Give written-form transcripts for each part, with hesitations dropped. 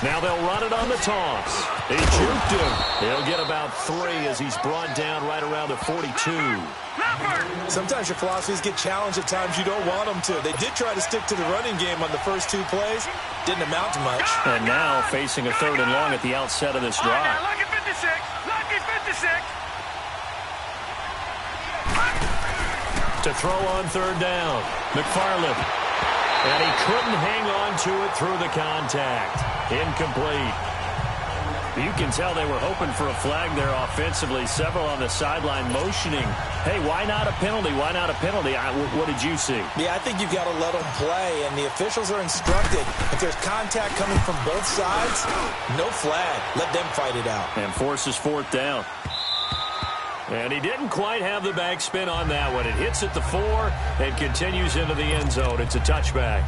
Now they'll run it on the toss. He juked him. He'll get about 3 as he's brought down right around the 42. Sometimes your philosophies get challenged at times you don't want them to. They did try to stick to the running game on the first 2 plays. Didn't amount to much. And now facing a 3rd and long at the outset of this drive. Lucky 56. Lucky 56. To throw on 3rd down. McFarland. And he couldn't hang on to it through the contact. Incomplete. You can tell they were hoping for a flag there offensively. Several on the sideline motioning. Hey, why not a penalty? Why not a penalty? What did you see? Yeah, I think you've got to let them play, and the officials are instructed. If there's contact coming from both sides, no flag. Let them fight it out. And forces 4th down. And he didn't quite have the backspin on that one. It hits at the 4 and continues into the end zone. It's a touchback.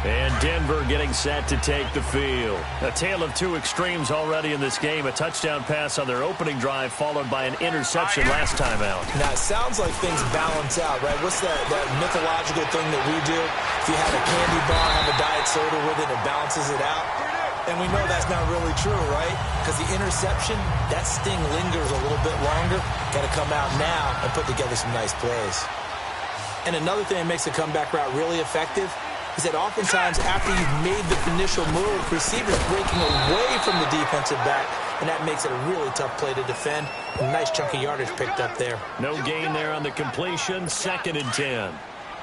And Denver getting set to take the field. A tale of 2 extremes already in this game. A touchdown pass on their opening drive followed by an interception last time out. Now, it sounds like things balance out, right? What's that mythological thing that we do? If you have a candy bar, have a diet soda with it, it balances it out. And we know that's not really true, right? Because the interception, that sting lingers a little bit longer. Got to come out now and put together some nice plays. And another thing that makes a comeback route really effective is that oftentimes after you've made the initial move, receivers breaking away from the defensive back, and that makes it a really tough play to defend. A nice chunk of yardage picked up there. No gain there on the completion. 2nd and 10.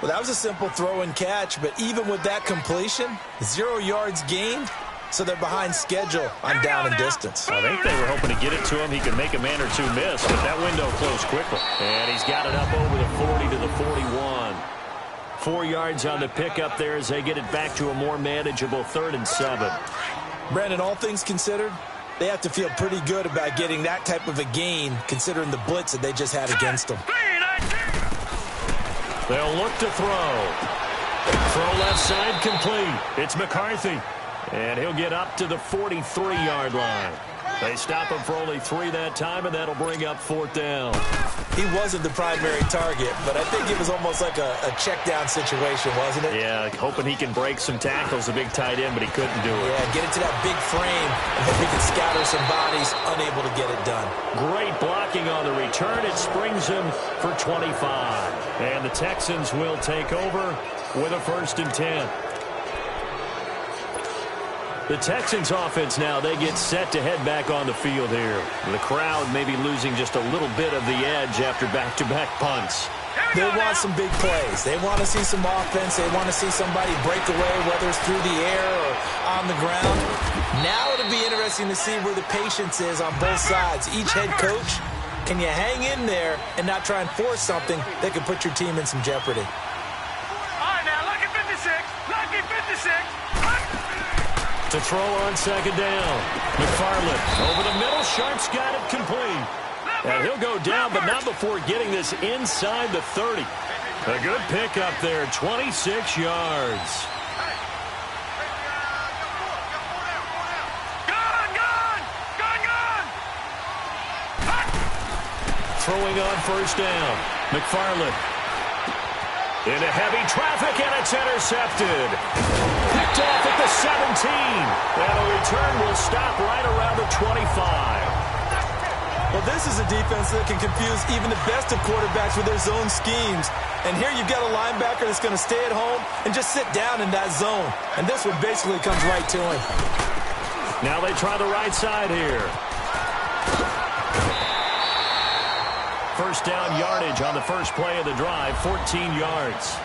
Well, that was a simple throw and catch, but even with that completion, 0 yards gained. So they're behind schedule on down and distance. I think they were hoping to get it to him. He could make a man or 2 miss, but that window closed quickly. And he's got it up over the 40 to the 41. 4 yards on the pickup there as they get it back to a more manageable 3rd and 7. Brandon, all things considered, they have to feel pretty good about getting that type of a gain considering the blitz that they just had against them. They'll look to throw. Throw left side complete. It's McCarthy. And he'll get up to the 43-yard line. They stop him for only 3 that time, and that'll bring up 4th down. He wasn't the primary target, but I think it was almost like a check-down situation, wasn't it? Yeah, hoping he can break some tackles, a big tight end, but he couldn't do it. Yeah, get into that big frame and hope he can scatter some bodies, unable to get it done. Great blocking on the return. It springs him for 25. And the Texans will take over with a 1st and 10. The Texans offense now, they get set to head back on the field here. The crowd maybe losing just a little bit of the edge after back-to-back punts. They want some big plays. They want to see some offense. They want to see somebody break away, whether it's through the air or on the ground. Now it'll be interesting to see where the patience is on both sides. Each head coach, can you hang in there and not try and force something that could put your team in some jeopardy? All right, now, lucky 56. Lucky 56. To throw on 2nd down. McFarland over the middle. Sharp's got it complete. And he'll go down, but not before getting this inside the 30. A good pickup there, 26 yards. Throwing on 1st down. McFarland. Into heavy traffic, and it's intercepted. Picked off at the 17. And a return will stop right around the 25. Well, this is a defense that can confuse even the best of quarterbacks with their zone schemes. And here you've got a linebacker that's going to stay at home and just sit down in that zone. And this one basically comes right to him. Now they try the right side here. 1st down yardage on the first play of the drive, 14 yards.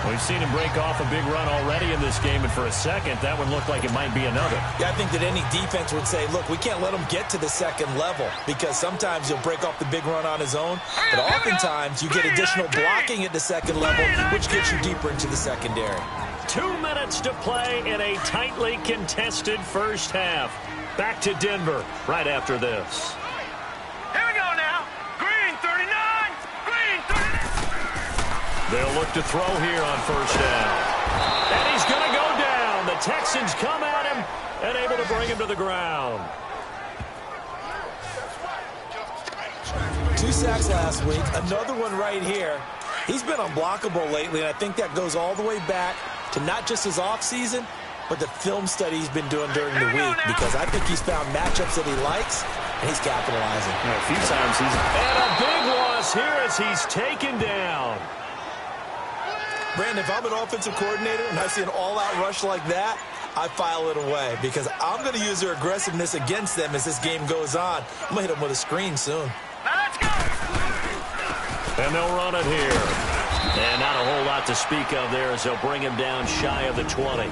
We've seen him break off a big run already in this game, and for a second, that one looked like it might be another. Yeah, I think that any defense would say, look, we can't let him get to the 2nd level because sometimes he'll break off the big run on his own, but oftentimes you get additional blocking at the 2nd level, which gets you deeper into the secondary. 2 minutes to play in a tightly contested first half. Back to Denver right after this. Here we go now. Green 39. Green 39. They'll look to throw here on 1st down. And he's going to go down. The Texans come at him and able to bring him to the ground. 2 sacks last week. Another one right here. He's been unblockable lately, and I think that goes all the way back to not just his offseason, but the film study he's been doing during the week, because I think he's found matchups that he likes, and he's capitalizing. A few times he's... And a big loss here as he's taken down. Brandon, if I'm an offensive coordinator and I see an all-out rush like that, I file it away because I'm going to use their aggressiveness against them as this game goes on. I'm going to hit them with a screen soon. Let's go! And they'll run it here. And not a whole lot to speak of there as they'll bring him down shy of the 20.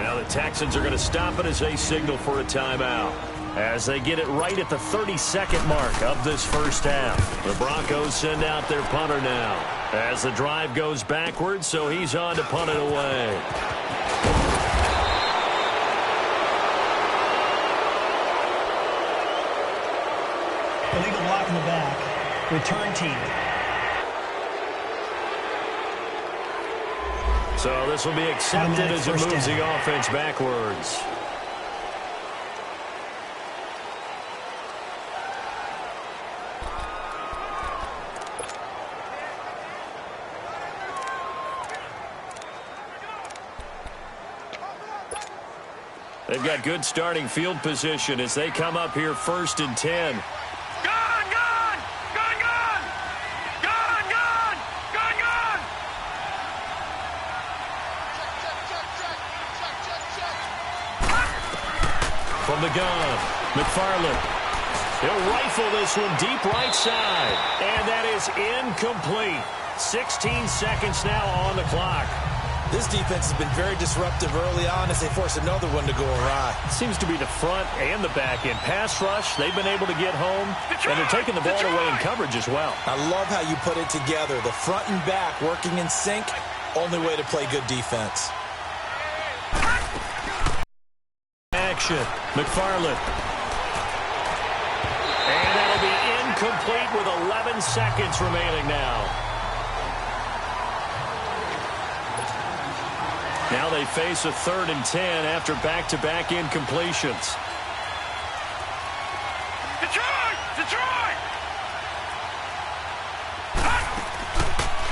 Now the Texans are going to stop it as they signal for a timeout. As they get it right at the 32nd mark of this first half. The Broncos send out their punter now. As the drive goes backwards, so he's on to punt it away. Illegal block in the back. Return team. So this will be accepted as it moves the offense backwards. They've got good starting field position as they come up here 1st and 10. From the gun, McFarland. He'll rifle this one deep right side. And that is incomplete. 16 seconds now on the clock. This defense has been very disruptive early on as they force another one to go awry. Seems to be the front and the back end. Pass rush, they've been able to get home, and they're taking the ball away in coverage as well. I love how you put it together. The front and back working in sync, only way to play good defense. Action, McFarland. And that'll be incomplete with 11 seconds remaining now. Now they face a 3rd and 10 after back-to-back incompletions. Detroit! Detroit!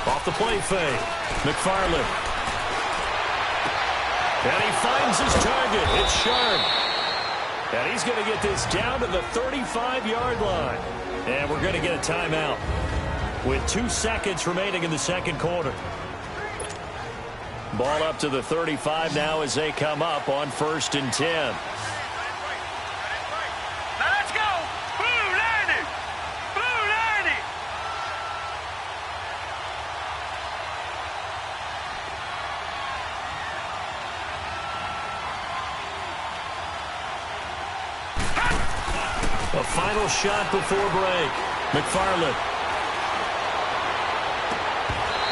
Off the play fake, McFarland. And he finds his target. It's Sharp. And he's going to get this down to the 35-yard line. And we're going to get a timeout with 2 seconds remaining in the second quarter. Ball up to the 35 now as they come up on 1st and 10. Now let's go! Blue landing! Blue landing! A final shot before break. McFarland.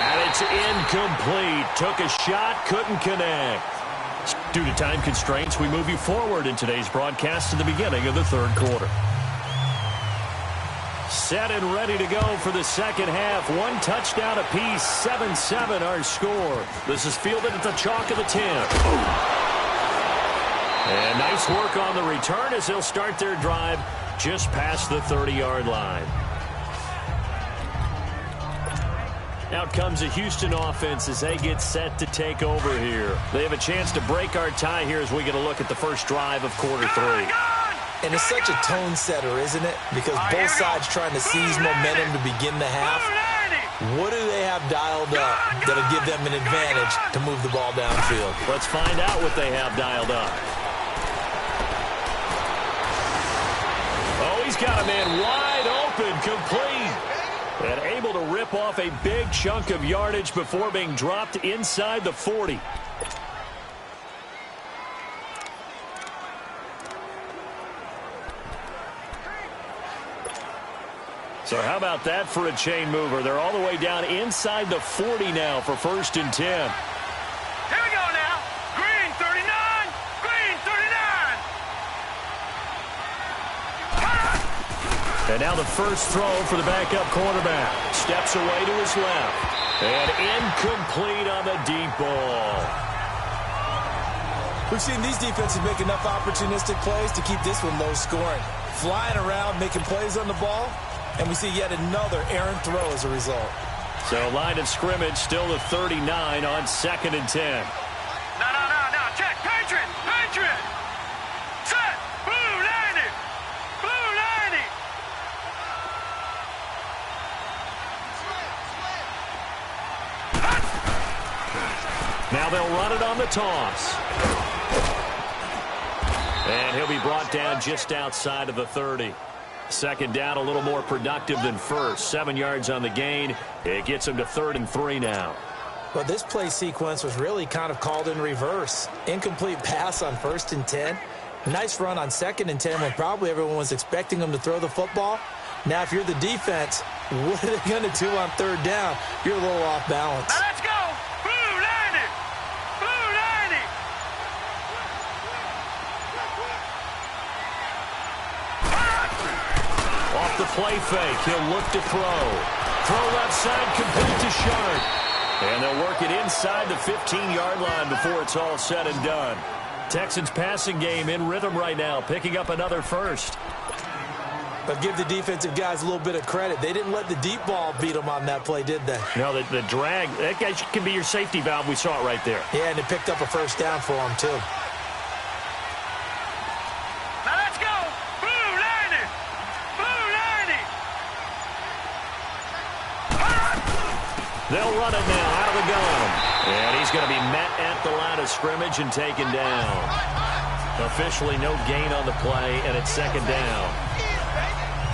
And it's incomplete. Took a shot, couldn't connect. Due to time constraints, we move you forward in today's broadcast to the beginning of the 3rd quarter. Set and ready to go for the second half. 1 touchdown apiece, 7-7 our score. This is fielded at the chalk of the 10. And nice work on the return as they'll start their drive just past the 30-yard line. Out comes the Houston offense as they get set to take over here. They have a chance to break our tie here as we get a look at the first drive of quarter 3. And it's such a tone setter, isn't it? Because both sides trying to seize momentum to begin the half. What do they have dialed up that'll give them an advantage to move the ball downfield? Let's find out what they have dialed up. Oh, he's got a man wide open, complete. And able to rip off a big chunk of yardage before being dropped inside the 40. So how about that for a chain mover? They're all the way down inside the 40 now for 1st and 10. Here we go now. Green 39. Green 39. And now the first throw for the backup quarterback. Steps away to his left. And incomplete on the deep ball. We've seen these defenses make enough opportunistic plays to keep this one low scoring. Flying around, making plays on the ball, and we see yet another errant throw as a result. So line of scrimmage still the 39 on 2nd and 10. No, check. the toss. And he'll be brought down just outside of the 30. Second down, a little more productive than first. 7 yards on the gain. It gets him to 3rd and 3 now. Well, this play sequence was really kind of called in reverse. Incomplete pass on 1st and 10. Nice run on 2nd and 10 when probably everyone was expecting him to throw the football. Now, if you're the defense, what are they going to do on 3rd down? You're a little off balance. Now let's go. Blue 90. Blue 90. Off the play fake, he'll look to throw. Throw left side, complete to Sharp. And they'll work it inside the 15-yard line before it's all said and done. Texans passing game in rhythm right now, picking up another first. But give the defensive guys a little bit of credit. They didn't let the deep ball beat them on that play, did they? No, the drag, that guy can be your safety valve. We saw it right there. Yeah, and it picked up a first down for them, too. Now let's go. Blue 90. Blue 90. They'll run it now out of the gun. And he's going to be met at the line of scrimmage and taken down. Officially no gain on the play, and it's 2nd down.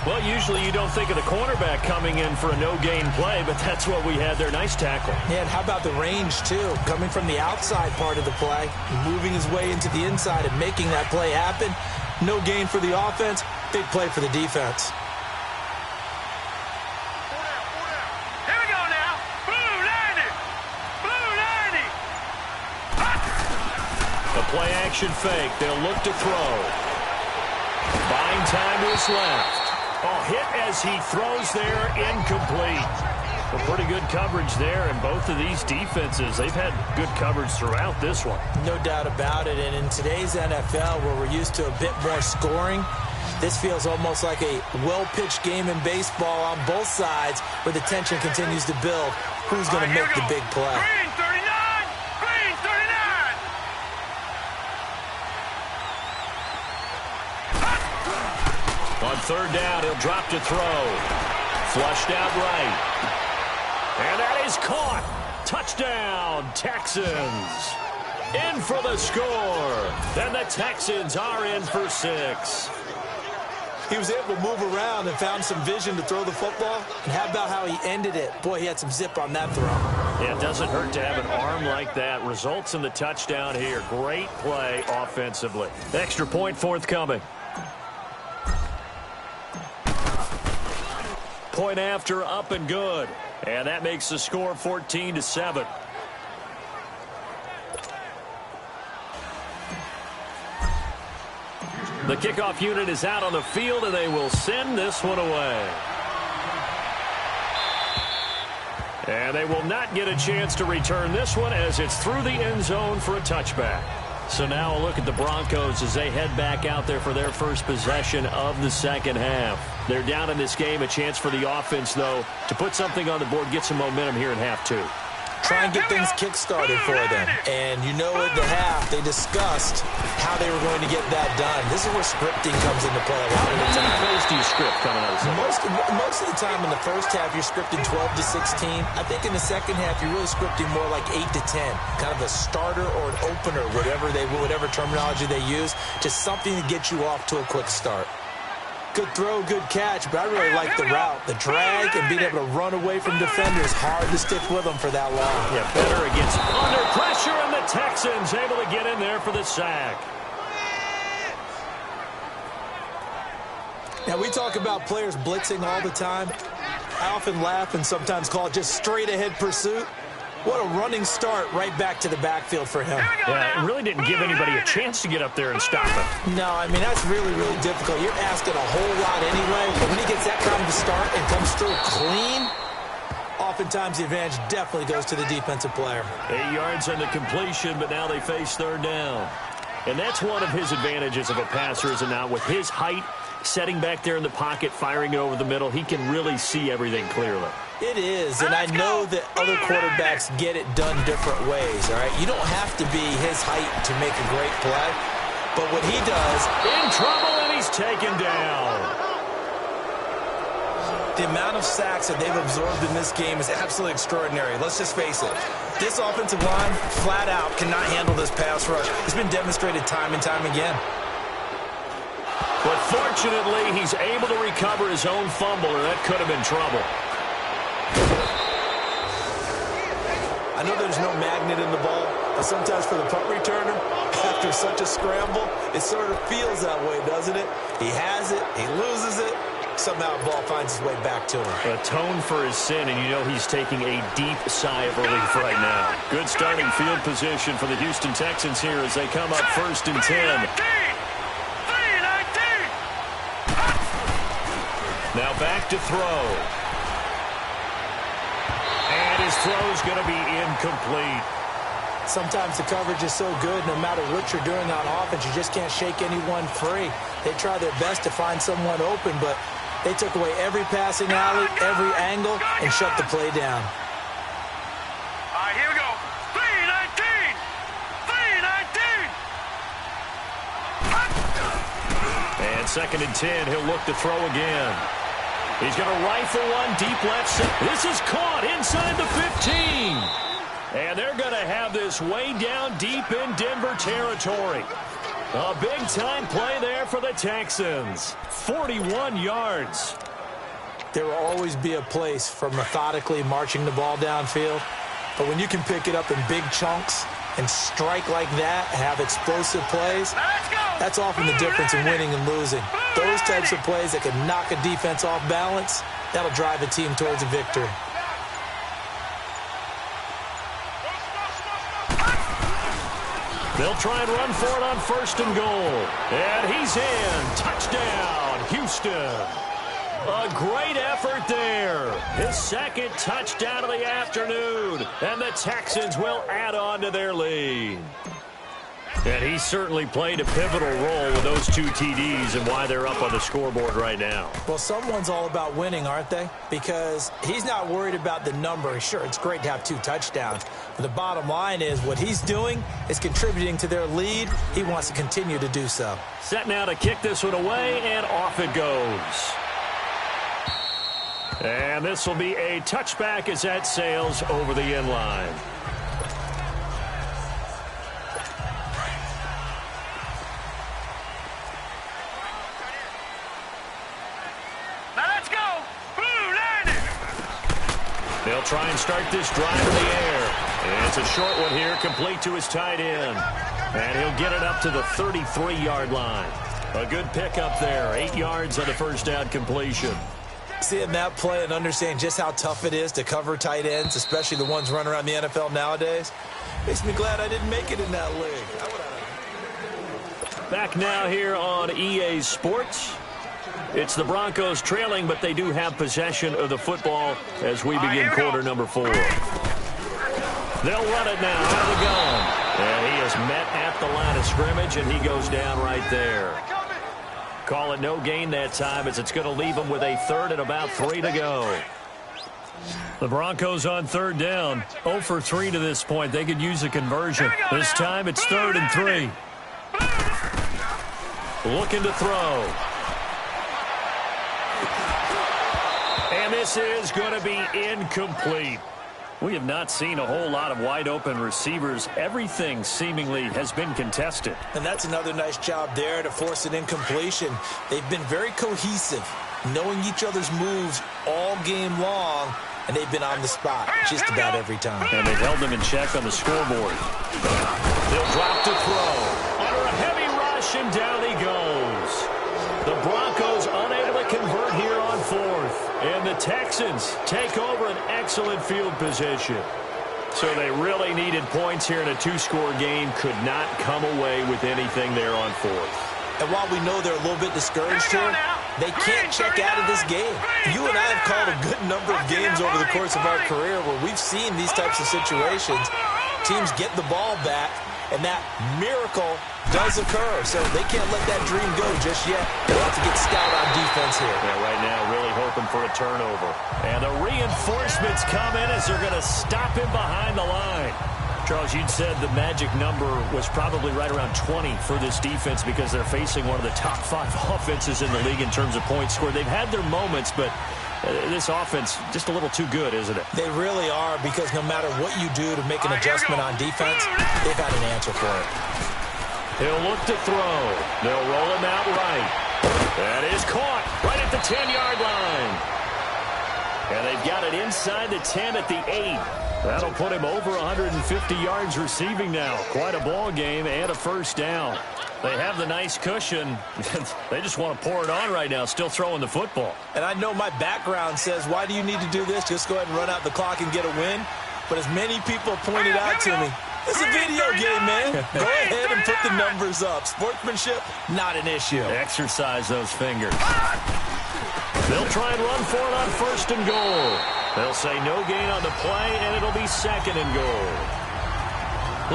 Well, usually you don't think of the cornerback coming in for a no-gain play, but that's what we had there. Nice tackle. Yeah, and how about the range, too? Coming from the outside part of the play, moving his way into the inside and making that play happen. No gain for the offense, big play for the defense. Here we go now. Blue 90. Blue 90. A play-action fake. They'll look to throw. Buying time to his left. Oh, hit as he throws there, incomplete. Well, pretty good coverage there, and both of these defenses, they've had good coverage throughout this one. No doubt about it, and in today's NFL, where we're used to a bit more scoring, this feels almost like a well-pitched game in baseball on both sides, where the tension continues to build. Who's going to make the big play? Green 39. Green 39. On 3rd down, he'll drop to throw. Flushed out right. And that is caught. Touchdown, Texans. In for the score. And the Texans are in for 6. He was able to move around and found some vision to throw the football. And how about how he ended it? Boy, he had some zip on that throw. Yeah, it doesn't hurt to have an arm like that. Results in the touchdown here. Great play offensively. Extra point forthcoming. Point after, up and good. And that makes the score 14-7. The kickoff unit is out on the field, and they will send this one away. And they will not get a chance to return this one as it's through the end zone for a touchback. So now a look at the Broncos as they head back out there for their first possession of the second half. They're down in this game. A chance for the offense, though, to put something on the board, get some momentum here in half 2. Try and get things kick-started for them. And you know at the half, they discussed how they were going to get that done. This is where scripting comes into play a lot of the time. How many plays do you script coming out of the second? Most of the time in the first half, you're scripting 12 to 16. I think in the second half, you're really scripting more like 8 to 10. Kind of a starter or an opener, whatever terminology they use. Just something to get you off to a quick start. Good throw, good catch, but I really like the route. The drag and being able to run away from defenders. Hard to stick with them for that long. Yeah, better against under pressure, and the Texans able to get in there for the sack. Now, we talk about players blitzing all the time. I often laugh and sometimes call it just straight-ahead pursuit. What a running start right back to the backfield for him. Yeah, it really didn't give anybody a chance to get up there and stop him. No, I mean, that's really, really difficult. You're asking a whole lot anyway, but when he gets that kind of a start and comes through clean, oftentimes the advantage definitely goes to the defensive player. 8 yards on the completion, but now they face 3rd down. And that's one of his advantages of a passer, is it not? With his height, setting back there in the pocket, firing it over the middle, he can really see everything clearly. It is, and I know that other quarterbacks get it done different ways, all right? You don't have to be his height to make a great play, but what he does... In trouble, and he's taken down. The amount of sacks that they've absorbed in this game is absolutely extraordinary. Let's just face it. This offensive line, flat out, cannot handle this pass rush. It's been demonstrated time and time again. But fortunately, he's able to recover his own fumble, or that could have been trouble. I know there's no magnet in the ball, but sometimes for the punt returner, after such a scramble, it sort of feels that way, doesn't it? He has it, he loses it, somehow the ball finds its way back to him. Atone for his sin, and you know he's taking a deep sigh of relief right now. Good starting field position for the Houston Texans here as they come up 1st and 10. Now back to throw. And his throw's going to be incomplete. Sometimes the coverage is so good, no matter what you're doing on offense, you just can't shake anyone free. They try their best to find someone open, but they took away every passing alley, every angle, and shut the play down. All right, here we go. 3-19. 3-19. And 2nd and 10, he'll look to throw again. He's going to rifle one deep left side. This is caught inside the 15. And they're going to have this way down deep in Denver territory. A big-time play there for the Texans. 41 yards. There will always be a place for methodically marching the ball downfield. But when you can pick it up in big chunks and strike like that, have explosive plays, that's often the difference in winning and losing. Those types of plays that can knock a defense off balance, that'll drive a team towards a victory. They'll try and run for it on 1st and goal. And he's in. Touchdown, Houston. A great effort there. His 2nd touchdown of the afternoon. And the Texans will add on to their lead. And he certainly played a pivotal role with those 2 TDs and why they're up on the scoreboard right now. Well, someone's all about winning, aren't they? Because he's not worried about the number. Sure, it's great to have 2 touchdowns. But the bottom line is what he's doing is contributing to their lead. He wants to continue to do so. Set now to kick this one away, and off it goes. And this will be a touchback as that sails over the end line. They'll try and start this drive in the air. And it's a short one here, complete to his tight end. And he'll get it up to the 33-yard line. A good pickup there, 8 yards on the 1st down completion. Seeing that play and understanding just how tough it is to cover tight ends, especially the ones running around the NFL nowadays, makes me glad I didn't make it in that league. Back now here on EA Sports. It's the Broncos trailing, but they do have possession of the football as we begin quarter number 4. They'll run it now out of the gun. And he is met at the line of scrimmage, and he goes down right there. Call it no gain that time as it's going to leave him with a 3rd and about 3 to go. The Broncos on 3rd down. 0 for 3 to this point. They could use a conversion. This time it's 3rd and 3. Looking to throw. And this is going to be incomplete. We have not seen a whole lot of wide-open receivers. Everything seemingly has been contested. And that's another nice job there to force an incompletion. They've been very cohesive, knowing each other's moves all game long, and they've been on the spot just about every time. And they've held them in check on the scoreboard. They'll drop to throw. Under a heavy rush, and down he goes. The Broncos unable to convert here on 4th. And the Texans take over an excellent field position. So they really needed points here in a 2-score game. Could not come away with anything there on 4th. And while we know they're a little bit discouraged here, they can't check out of this game. You and I have called a good number of games over the course of our career where we've seen these types of situations. Teams get the ball back, and that miracle does occur. So they can't let that dream go just yet. They'll have to get stout on defense here. Yeah, right now really hoping for a turnover. And the reinforcements come in as they're going to stop him behind the line. Charles, you'd said the magic number was probably right around 20 for this defense because they're facing one of the top 5 offenses in the league in terms of points scored. They've had their moments, but This offense just a little too good, isn't it? They really are, because no matter what you do to make an adjustment on defense, they've got an answer for it. He'll look to throw. They'll roll him out right. That is caught right at the 10-yard line. And they've got it inside the 10 at the 8. That'll put him over 150 yards receiving now. Quite a ball game and a first down. They have the nice cushion. They just want to pour it on right now, still throwing the football. And I know my background says, why do you need to do this? Just go ahead and run out the clock and get a win. But as many people pointed out to me, it's a video game, man. Go ahead and put the numbers up. Sportsmanship, not an issue. Exercise those fingers. They'll try and run for it on first and goal. They'll say no gain on the play, and it'll be second and goal.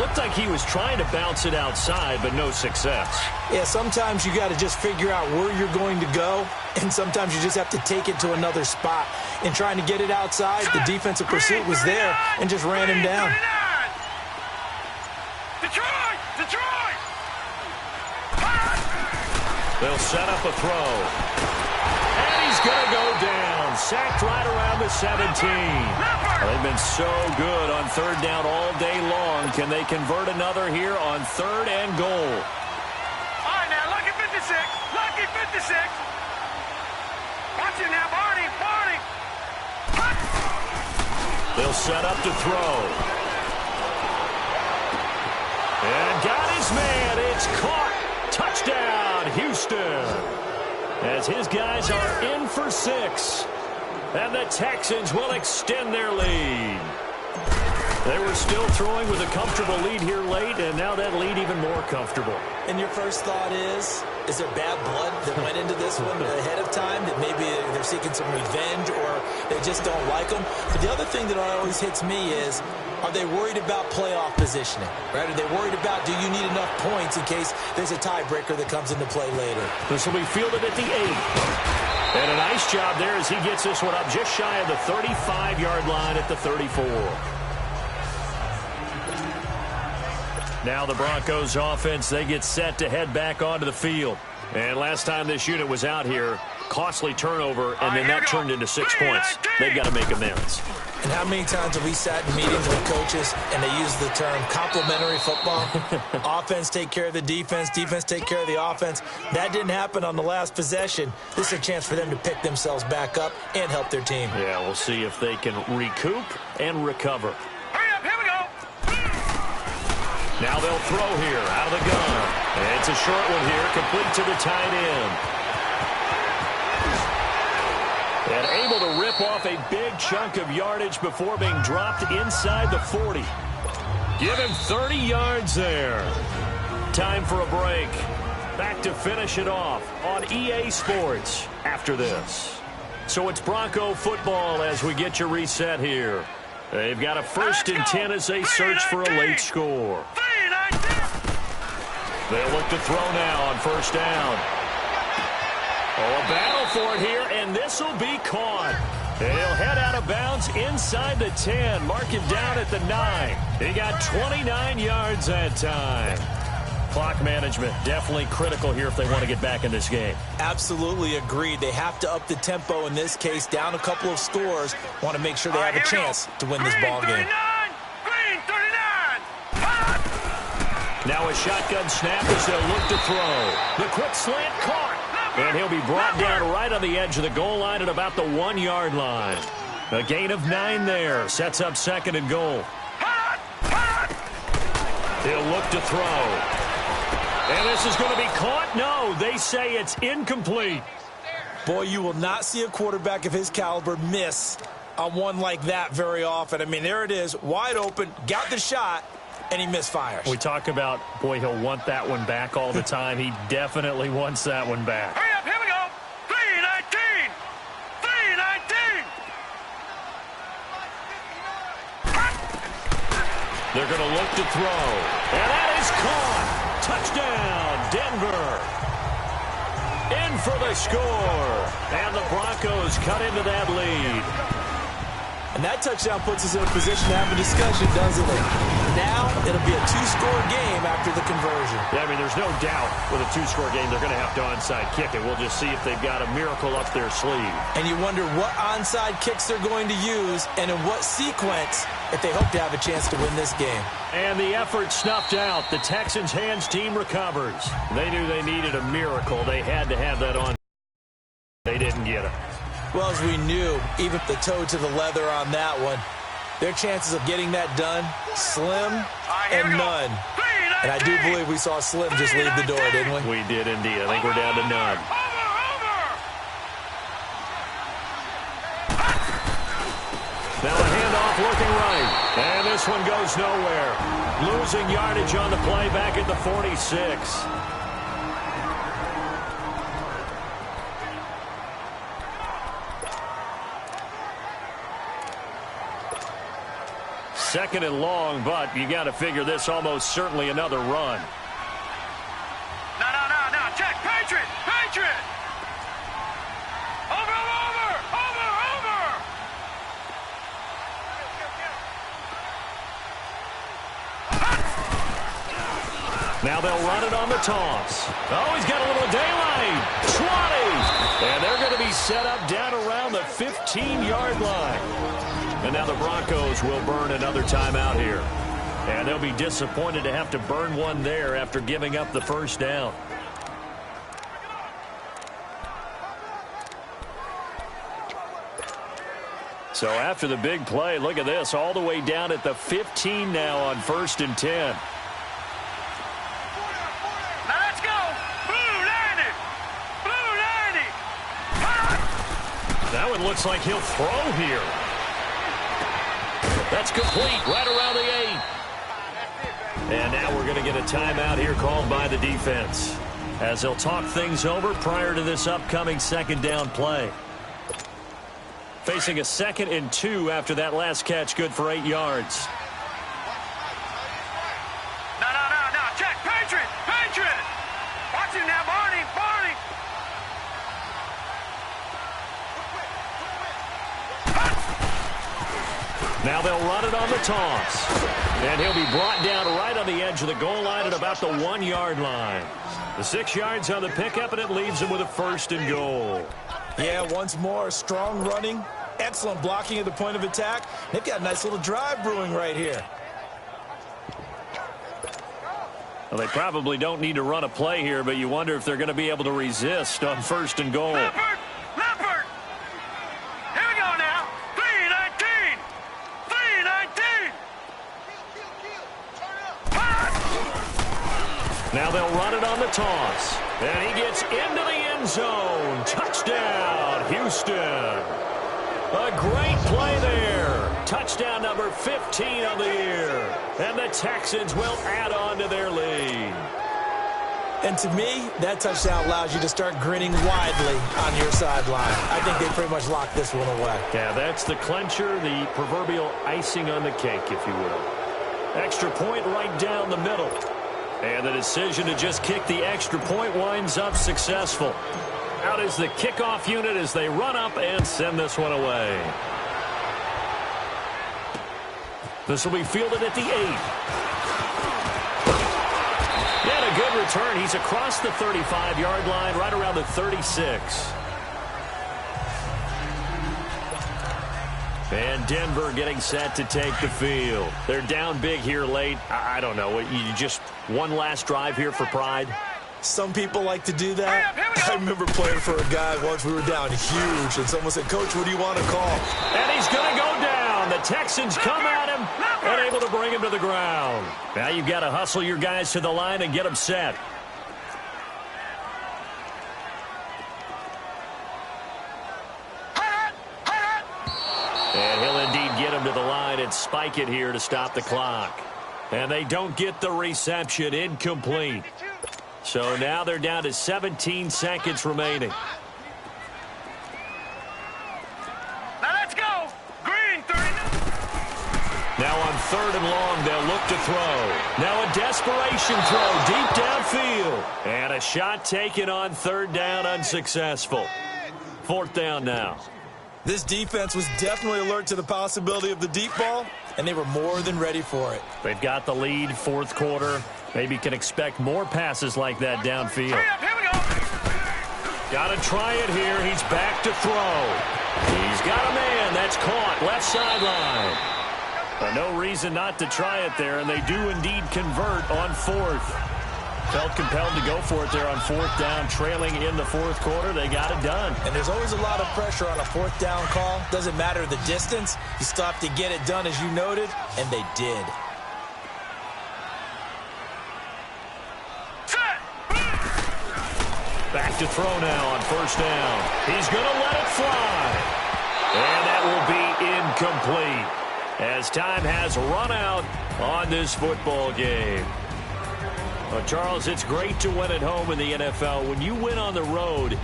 Looked like he was trying to bounce it outside, but no success. Yeah, sometimes you got to just figure out where you're going to go, and sometimes you just have to take it to another spot. In trying to get it outside, the defensive pursuit was there and just ran him down. Detroit! They'll set up a throw. And he's going to go down. Sacked right around the 17. They've been so good on third down all day long. Can they convert another here on third and goal? All right, now, lucky 56. Lucky 56. Watch it now, Barney. They'll set up to throw. And got his man. It's caught. Touchdown, Houston. As his guys are in for 6. And the Texans will extend their lead. They were still throwing with a comfortable lead here late, and now that lead even more comfortable. And your first thought is there bad blood that went into this one ahead of time, that maybe they're seeking some revenge or they just don't like them? But the other thing that always hits me is, are they worried about playoff positioning? Right? Are they worried about, do you need enough points in case there's a tiebreaker that comes into play later? This will be fielded at the 8. And a nice job there as he gets this one up just shy of the 35-yard line at the 34. Now the Broncos offense, they get set to head back onto the field. And last time this unit was out here, costly turnover, and then that turned into 6 points. They've got to make amends. And how many times have we sat in meetings with coaches and they use the term complementary football? Offense take care of the defense, defense take care of the offense. That didn't happen on the last possession. This is a chance for them to pick themselves back up and help their team. Yeah, we'll see if they can recoup and recover. Hurry up, here we go. Now they'll throw here out of the gun. And it's a short one here, complete to the tight end. And able to rip off a big chunk of yardage before being dropped inside the 40. Give him 30 yards there. Time for a break. Back to finish it off on EA Sports after this. So it's Bronco football as we get your reset here. They've got a 1st and 10 as they search for a late score. They'll look to throw now on first down. Oh, a battle for it here, and this will be caught. And he'll head out of bounds inside the 10. Mark him down at the 9. He got 29 yards that time. Clock management definitely critical here if they want to get back in this game. Absolutely agreed. They have to up the tempo in this case, down a couple of scores. Want to make sure they have a chance to win this ball game. Green 39. Now a shotgun snap as they'll look to throw. The quick slant caught. And he'll be brought down right on the edge of the goal line at about the 1-yard line. A gain of 9 there. Sets up 2nd and goal. He'll look to throw. And this is going to be caught. No, they say it's incomplete. Boy, you will not see a quarterback of his caliber miss on one like that very often. I mean, there it is, wide open, got the shot, and he misfires. We talk about, boy, he'll want that one back all the time. He definitely wants that one back. Hurry up, here we go. 319. 319. They're going to look to throw. And that is caught. Touchdown, Denver. In for the score. And the Broncos cut into that lead. And that touchdown puts us in a position to have a discussion, doesn't it? Now it'll be a two-score game after the conversion. Yeah, I mean, there's no doubt with a two-score game they're going to have to onside kick it. We'll just see if they've got a miracle up their sleeve. And you wonder what onside kicks they're going to use and in what sequence if they hope to have a chance to win this game. And the effort snuffed out. The Texans' hands team recovers. They knew they needed a miracle. They had to have that on. They didn't get it. Well, as we knew, even the toe to the leather on that one, their chances of getting that done, slim and none. And I do believe we saw Slim just leave the door, didn't we? We did indeed. I think we're down to none. Now a handoff working right. And this one goes nowhere. Losing yardage on the play back at the 46. Second and long, but you got to figure this almost certainly another run. No. Check. Patriot. Over. Now they'll run it on the toss. Oh, he's got a little daylight. 20. And they're going to be set up down around the 15-yard line. And now the Broncos will burn another timeout here. And they'll be disappointed to have to burn one there after giving up the first down. So after the big play, look at this, all the way down at the 15 now on 1st and 10. Now let's go. Blue 90. That one looks like he'll throw here. That's complete right around the 8. And now we're going to get a timeout here called by the defense as they'll talk things over prior to this upcoming second down play. Facing a 2nd and 2 after that last catch, good for 8 yards. No. Check. Patriot. Watch him now, Barney. Now they'll run it on the toss. And he'll be brought down right on the edge of the goal line at about the 1-yard line. The 6 yards on the pickup, and it leaves him with a 1st and goal. Yeah, once more, strong running, excellent blocking at the point of attack. They've got a nice little drive brewing right here. Well, they probably don't need to run a play here, but you wonder if they're going to be able to resist on 1st and goal. Leopard. Here we go now. 3-19. Now they'll run it on the toss. And he gets into the end zone. Touchdown, Houston. A great play there. Touchdown number 15 of the year. And the Texans will add on to their lead. And to me, that touchdown allows you to start grinning widely on your sideline. I think they pretty much locked this one away. Yeah, that's the clincher, the proverbial icing on the cake, if you will. Extra point right down the middle. And the decision to just kick the extra point winds up successful. Out is the kickoff unit as they run up and send this one away. This will be fielded at the 8. And a good return. He's across the 35-yard line, right around the 36. And Denver getting set to take the field. They're down big here late. I don't know. You just one last drive here for pride? Some people like to do that. I remember playing for a guy once. We were down huge, and someone said, "Coach, what do you want to call?" And he's going to go down. The Texans come at him and able to bring him to the ground. Now you've got to hustle your guys to the line and get them set. And he'll indeed get him to the line and spike it here to stop the clock. And they don't get the reception. Incomplete. So now they're down to 17 seconds remaining. Now let's go. Green, 30. Now on 3rd and long, they'll look to throw. Now a desperation throw deep downfield. And a shot taken on 3rd down, unsuccessful. 4th down now. This defense was definitely alert to the possibility of the deep ball, and they were more than ready for it. They've got the lead, fourth quarter. Maybe can expect more passes like that downfield. Here we go. Got to try it here. He's back to throw. He's got a man. That's caught. Left sideline. No reason not to try it there, and they do indeed convert on fourth. Felt compelled to go for it there on fourth down, trailing in the fourth quarter. They got it done. And there's always a lot of pressure on a fourth down call. Doesn't matter the distance. You still have to get it done, as you noted, and they did. Back to throw now on first down. He's going to let it fly. And that will be incomplete as time has run out on this football game. Well, Charles, it's great to win at home in the NFL. When you win on the road,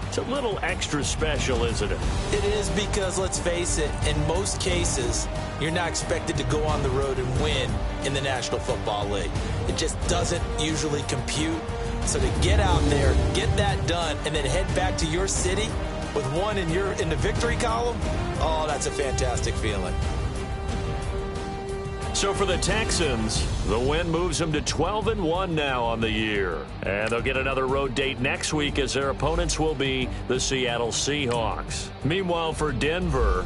it's a little extra special, isn't it? It is because, let's face it, in most cases, you're not expected to go on the road and win in the National Football League. It just doesn't usually compute. So to get out there, get that done, and then head back to your city with one in the victory column, oh, that's a fantastic feeling. So for the Texans, the win moves them to 12-1 now on the year. And they'll get another road date next week as their opponents will be the Seattle Seahawks. Meanwhile, for Denver,